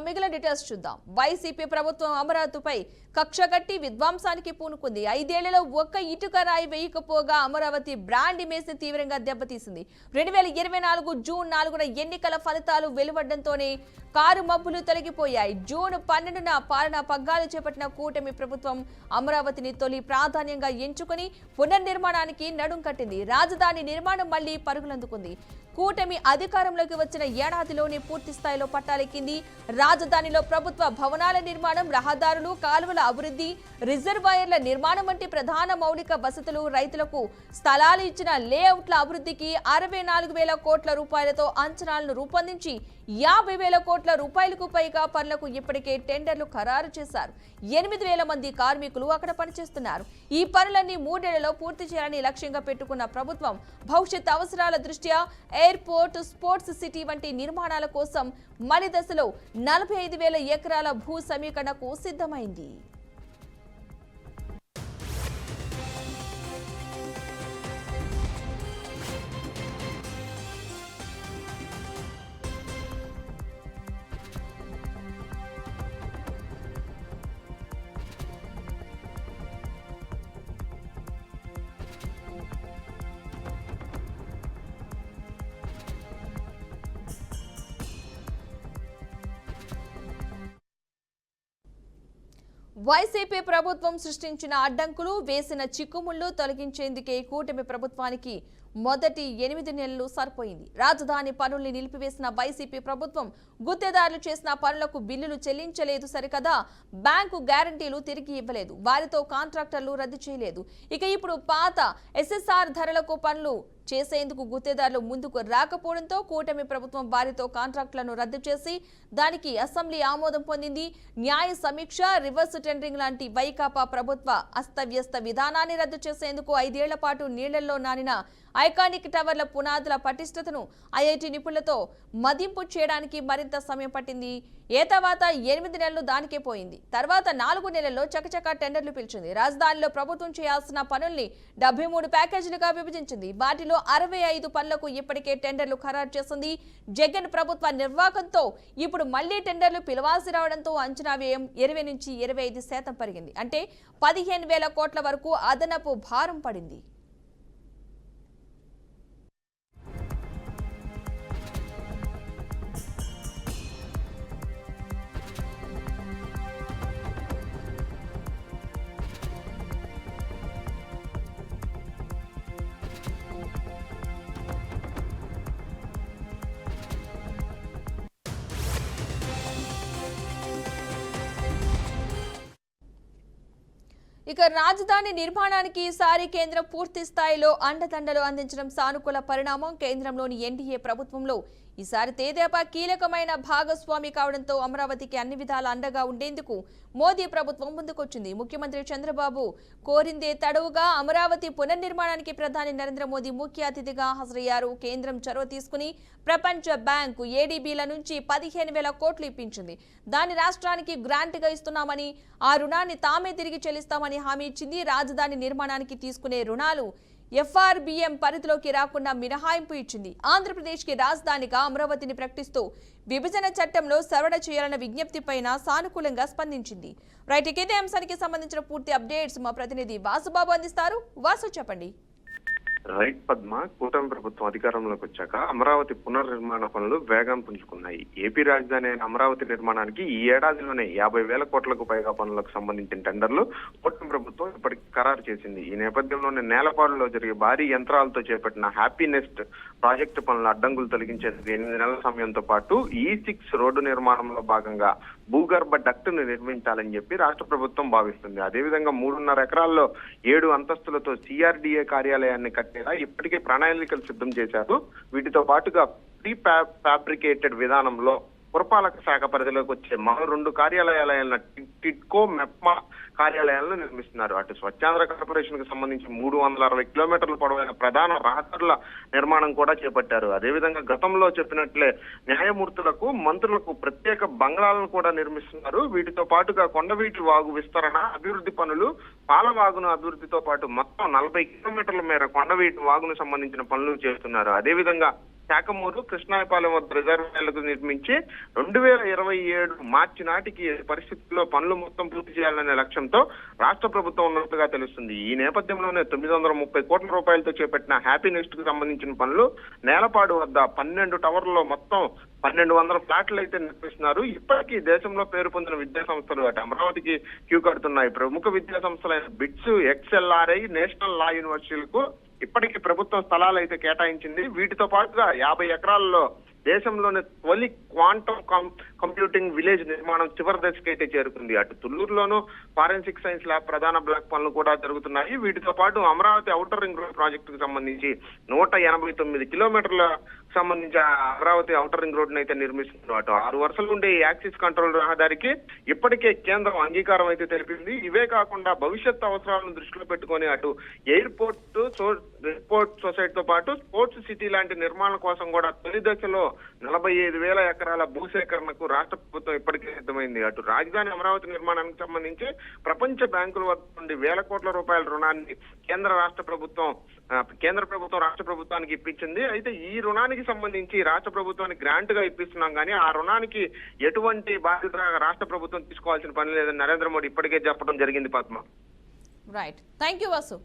మిగిలిన డీటెయిల్స్ చూద్దాం. వైసీపీ ప్రభుత్వం అమరావతిపై కక్షగట్టి విధ్వంసానికి పూనుకుంది. 5 ఏళ్లలో ఒక్క ఇటుక రాయి వేయకపోగా అమరావతి బ్రాండ్ ఇమేజ్ ని తీవ్రంగా దెబ్బతీసింది. 2024 జూన్ 4న ఎన్నికల ఫలితాలు వెలువడడంతోనే కారు మబ్బులు తొలగిపోయాయి. జూన్ 12న పాలనా పగ్గాలు చేపట్టిన కూటమి ప్రభుత్వం అమరావతిని తొలి ప్రాధాన్యంగా ఎంచుకుని పునర్నిర్మాణానికి నడుం కట్టింది. రాజధాని నిర్మాణం మళ్లీ పరుగులందుకుంది. కూటమి అధికారంలోకి వచ్చిన ఏడాదిలోనే పూర్తి స్థాయిలో పట్టాలెక్కింది. రాజధానిలో ప్రభుత్వ భవనాల నిర్మాణం, రహదారులు, కాలువల అభివృద్ధి, రిజర్వాయర్ల నిర్మాణం వంటి ప్రధాన మౌలిక వసతులు, రైతులకు స్థలాలు ఇచ్చిన లేఅవుట్ల అభివృద్ధికి 64,000 కోట్ల రూపాయలతో అంచనాలను రూపొందించి 50,000 కోట్ల రూపాయలకు పైగా పనులకు ఇప్పటికే టెండర్లు ఖరారు చేశారు. 8,000 మంది కార్మికులు అక్కడ పనిచేస్తున్నారు. ఈ పనులన్నీ 3 ఏళ్లలో పూర్తి చేయాలని లక్ష్యంగా పెట్టుకున్న ప్రభుత్వం భవిష్యత్ అవసరాల దృష్ట్యా ఎయిర్పోర్ట్, స్పోర్ట్స్ సిటీ వంటి నిర్మాణాల కోసం మలి దశలో 45,000 ఎకరాల భూ సమీకరణకు సిద్ధమైంది. వైసీపీ ప్రభుత్వం సృష్టించిన అడ్డంకులు, వేసిన చిక్కుముళ్లు తొలగించేందుకే కూటమి ప్రభుత్వానికి మొదటి 8 నెలలు సరిపోయింది. రాజధాని పనుల్ని నిలిపివేసిన వైసీపీ ప్రభుత్వం గుత్తేదారులు చేసిన పనులకు బిల్లులు చెల్లించలేదు సరికదా, బ్యాంకు గ్యారంటీలు తిరిగి ఇవ్వలేదు, వారితో కాంట్రాక్టర్లు రద్దు చేయలేదు. ఇక ఇప్పుడు పాత ఎస్ఎస్ఆర్ ధరలకు పనులు చేసేందుకు గుత్తేదారులు ముందుకు రాకపోవడంతో కూటమి ప్రభుత్వం వారితో కాంట్రాక్టులను రద్దు చేసి దానికి అసెంబ్లీ ఆమోదం పొందింది. న్యాయ సమీక్ష, రివర్స్ టెండరింగ్ లాంటి వైకాపా ప్రభుత్వ అస్తవ్యస్త విధానాన్ని రద్దు చేసేందుకు 5 ఏళ్ల పాటు నీళ్లలో నానిన ఐకానిక్ టవర్ల పునాదుల పటిష్టతను ఐఐటి నిపుణులతో మదింపు చేయడానికి మరింత సమయం పట్టింది. తర్వాత 8 నెలలు దానికే పోయింది. తర్వాత 4 నెలల్లో చకచకా టెండర్లు పిలిచింది. రాజధానిలో ప్రభుత్వం చేయాల్సిన పనుల్ని 73 ప్యాకేజీలుగా విభజించింది. వాటిలో 65 పనులకు ఇప్పటికే టెండర్లు ఖరారు చేసింది. జగన్ ప్రభుత్వ నిర్వాహకంతో ఇప్పుడు మళ్లీ టెండర్లు పిలవాల్సి రావడంతో అంచనా వ్యయం 20 నుంచి 25% పెరిగింది. అంటే 15,000 కోట్ల వరకు అదనపు భారం పడింది. ఇక రాజధాని నిర్మాణానికి ఈసారి కేంద్రం పూర్తి స్థాయిలో అండదండలు అందించడం సానుకూల పరిణామం. కేంద్రంలోని ఎన్డీఏ ప్రభుత్వంలో ఈసారి తెదేపా కీలకమైన భాగస్వామి కావడంతో అమరావతికి అన్ని విధాల అండగా ఉండేందుకు మోదీ ప్రభుత్వం ముందుకొచ్చింది. ముఖ్యమంత్రి చంద్రబాబు కోరిందే తడవుగా అమరావతి పునర్నిర్మాణానికి ప్రధాని నరేంద్ర మోదీ ముఖ్య అతిథిగా హాజరయ్యారు. కేంద్రం చొరవ తీసుకుని ప్రపంచ బ్యాంకు ఏడీబీల నుంచి 15,000 కోట్లు ఇప్పించింది. దాన్ని రాష్ట్రానికి గ్రాంట్గా ఇస్తున్నామని, ఆ రుణాన్ని తామే తిరిగి చెల్లిస్తామని హామీ ఇచ్చింది. రాజధాని నిర్మాణానికి తీసుకునే రుణాలు ఎఫ్ఆర్బిఎం పరిధిలోకి రాకుండా మినహాయింపు ఇచ్చింది. ఆంధ్రప్రదేశ్కి రాజధానిగా అమరావతిని ప్రకటిస్తూ విభజన చట్టంలో సవరణ చేయాలన్న విజ్ఞప్తిపైన సానుకూలంగా స్పందించింది. రైట్, ఇదే అంశానికి సంబంధించిన పూర్తి అప్డేట్స్ మా ప్రతినిధి వాసుబాబు అందిస్తారు. వాసు, చెప్పండి. రైట్ పద్మ, కూటమి ప్రభుత్వం అధికారంలోకి వచ్చాక అమరావతి పునర్నిర్మాణ పనులు వేగం పుంజుకున్నాయి. ఏపీ రాజధాని అయిన అమరావతి నిర్మాణానికి ఈ ఏడాదిలోనే 50,000 కోట్లకు పైగా పనులకు సంబంధించిన టెండర్లు కూటమి ప్రభుత్వం ఇప్పటికి ఖరారు చేసింది. ఈ నేపథ్యంలోనే నేలపాడులో జరిగే భారీ యంత్రాలతో చేపట్టిన హ్యాపీనెస్ట్ ప్రాజెక్టు పనుల అడ్డంకులు తొలగించేందుకు 8 నెలల సమయంతో పాటు E6 రోడ్డు నిర్మాణంలో భాగంగా భూగర్భ డక్టును నిర్మించాలని చెప్పి రాష్ట్ర ప్రభుత్వం భావిస్తుంది. అదేవిధంగా 3.5 ఎకరాల్లో 7 అంతస్తులతో CRDA కార్యాలయాన్ని కట్టేలా ఇప్పటికే ప్రణాళికలు సిద్ధం చేశారు. వీటితో పాటుగా ప్రీ ఫ్యాబ్రికేటెడ్ విధానంలో పురపాలక శాఖ పరిధిలోకి వచ్చే మరో 2 కార్యాలయాలైన టిడ్కో, మెప్మా కార్యాలయాలను నిర్మిస్తున్నారు. అటు స్వచ్ఛాంధ్ర కార్పొరేషన్ కు సంబంధించి 360 కిలోమీటర్ల పొడవైన ప్రధాన రహదారుల నిర్మాణం కూడా చేపట్టారు. అదేవిధంగా గతంలో చెప్పినట్లే న్యాయమూర్తులకు, మంత్రులకు ప్రత్యేక బంగ్లాలను కూడా నిర్మిస్తున్నారు. వీటితో పాటుగా కొండవీటి వాగు విస్తరణ, అభివృద్ధి పనులు, పాలవాగును అభివృద్ధితో పాటు మొత్తం 40 కిలోమీటర్ల మేర కొండవీటి వాగును సంబంధించిన పనులు చేస్తున్నారు. అదేవిధంగా శాఖమూరు కృష్ణాయపాలెం వద్ద రిజర్వాయర్లకు నిర్మించి 2027 మార్చి నాటికి పరిస్థితుల్లో పనులు మొత్తం పూర్తి చేయాలనే లక్ష్యంతో రాష్ట్ర ప్రభుత్వం ఉన్నట్టుగా తెలుస్తుంది. ఈ నేపథ్యంలోనే 930 కోట్ల రూపాయలతో చేపట్టిన హ్యాపీ నెక్స్ట్ కు సంబంధించిన పనులు నేలపాడు వద్ద 12 టవర్లలో మొత్తం 1200 ఫ్లాట్లు అయితే నిర్మిస్తున్నారు. ఇప్పటికీ దేశంలో పేరు పొందిన విద్యా సంస్థలు అటు అమరావతికి క్యూ కడుతున్నాయి. ప్రముఖ విద్యా సంస్థలైన బిట్స్, XLRI, నేషనల్ లా యూనివర్సిటీలకు ఇప్పటికీ ప్రభుత్వం స్థలాలు అయితే కేటాయించింది. వీటితో పాటుగా 50 ఎకరాల్లో దేశంలోని తొలి క్వాంటమ్ కంప్యూటింగ్ విలేజ్ నిర్మాణం చివరి దశకి అయితే చేరుకుంది. అటు తుళ్లూరులోనూ ఫారెన్సిక్ సైన్స్ ల్యాబ్ ప్రధాన బ్లాక్ పనులు కూడా జరుగుతున్నాయి. వీటితో పాటు అమరావతి ఔటర్ రింగ్ రోడ్ ప్రాజెక్టుకు సంబంధించి 189 కిలోమీటర్ల సంబంధించి అమరావతి ఔటర్ రింగ్ రోడ్ అయితే నిర్మిస్తున్నారు. అటు 6 వరుసలు ఉండే యాక్సిస్ కంట్రోల్ రహదారికి ఇప్పటికే కేంద్రం అంగీకారం అయితే తెలిపింది. ఇవే కాకుండా భవిష్యత్ అవసరాలను దృష్టిలో పెట్టుకొని అటు ఎయిర్పోర్ట్ సొసైటీతో పాటు స్పోర్ట్స్ సిటీ లాంటి నిర్మాణం కోసం కూడా తొలి దశలో 45,000 ఎకరాల భూసేకరణకు రాష్ట్ర ప్రభుత్వం ఇప్పటికే సిద్ధమైంది. అటు రాజధాని అమరావతి నిర్మాణానికి సంబంధించి ప్రపంచ బ్యాంకుల వద్ద నుండి వేల కోట్ల రూపాయల రుణాన్ని కేంద్ర ప్రభుత్వం రాష్ట్ర ప్రభుత్వానికి ఇప్పించింది. అయితే ఈ రుణానికి సంబంధించి రాష్ట్ర ప్రభుత్వానికి గ్రాంట్ గా ఇప్పిస్తున్నాం కానీ ఆ రుణానికి ఎటువంటి బాధ్యత రాష్ట్ర ప్రభుత్వం తీసుకోవాల్సిన పని లేదని నరేంద్ర మోడీ ఇప్పటికే చెప్పడం జరిగింది. Padma. Right, thank you Vasu.